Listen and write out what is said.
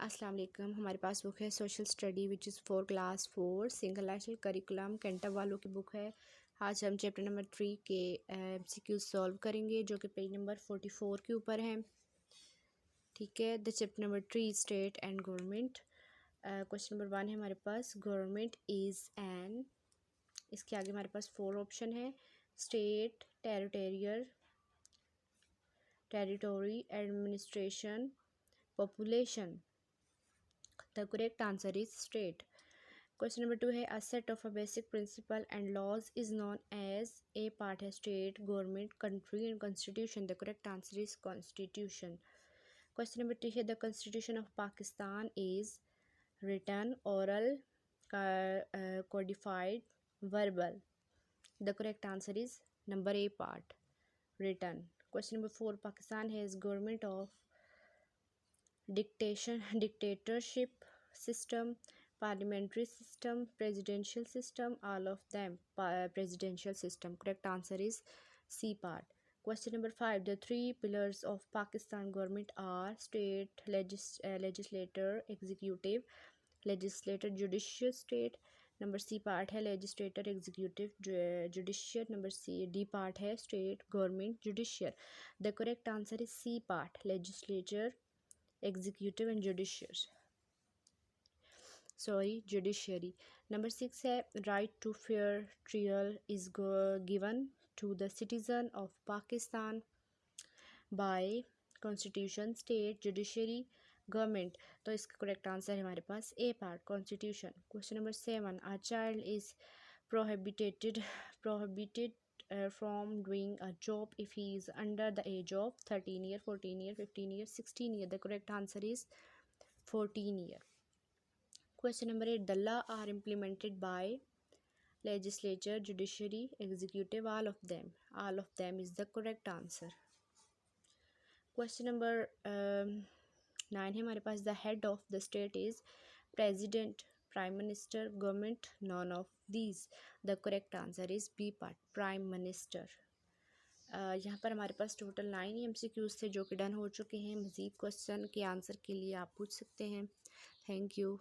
अस्सलाम वालेकुम। हमारे पास बुक है social study which is for class 4 single national curriculum कैंटब वालों की बुक है। आज हम चैप्टर नंबर 3 के MCqz सॉल्व करेंगे जो कि पेज नंबर 44 के ऊपर है। ठीक है, the chapter number 3 state and government. Question number 1 है हमारे पास, गवर्नमेंट इज़ एन, इसके आगे हमारे पास 4 ऑप्शन है, state, territory, administration, population. The correct answer is state. Question number 2 है, a set of a basic principle and laws is known as, a part है state, government, country and constitution. The correct answer is constitution. Question number 3 है, the constitution of Pakistan is written, oral, codified, verbal. The correct answer is number A part, written. Question number 4, Pakistan has government of dictatorship system, parliamentary system, presidential system, all of them. Presidential system. Correct answer is C part. Question number 5, the 3 pillars of Pakistan government are state, legislator, executive, legislator, judicial state. Number C part है legislator, executive, judicial. Number C D part है state, government, judicial. The correct answer is C part, legislature, executive and judiciary. Number 6 है, right to fair trial is given to the citizen of Pakistan by constitution, state, judiciary, government. तो इसका correct answer है हमारे पास A part, constitution. Question number 7, a child is prohibited from doing a job if he is under the age of 13 year, 14 year, 15 year, 16 year. The correct answer is 14 year. Question number 8, the law are implemented by legislature, judiciary, executive, all of them. All of them is the correct answer. Question number 9 है हमारे पास, the head of the state is president, prime minister, government, none of these. The correct answer is B part, prime minister. यहाँ पर हमारे पास total 9 MCQs थे जो कि done हो चुके हैं. मज़ीद क्वेश्चन के आंसर के लिए आप पूछ सकते हैं. Thank you.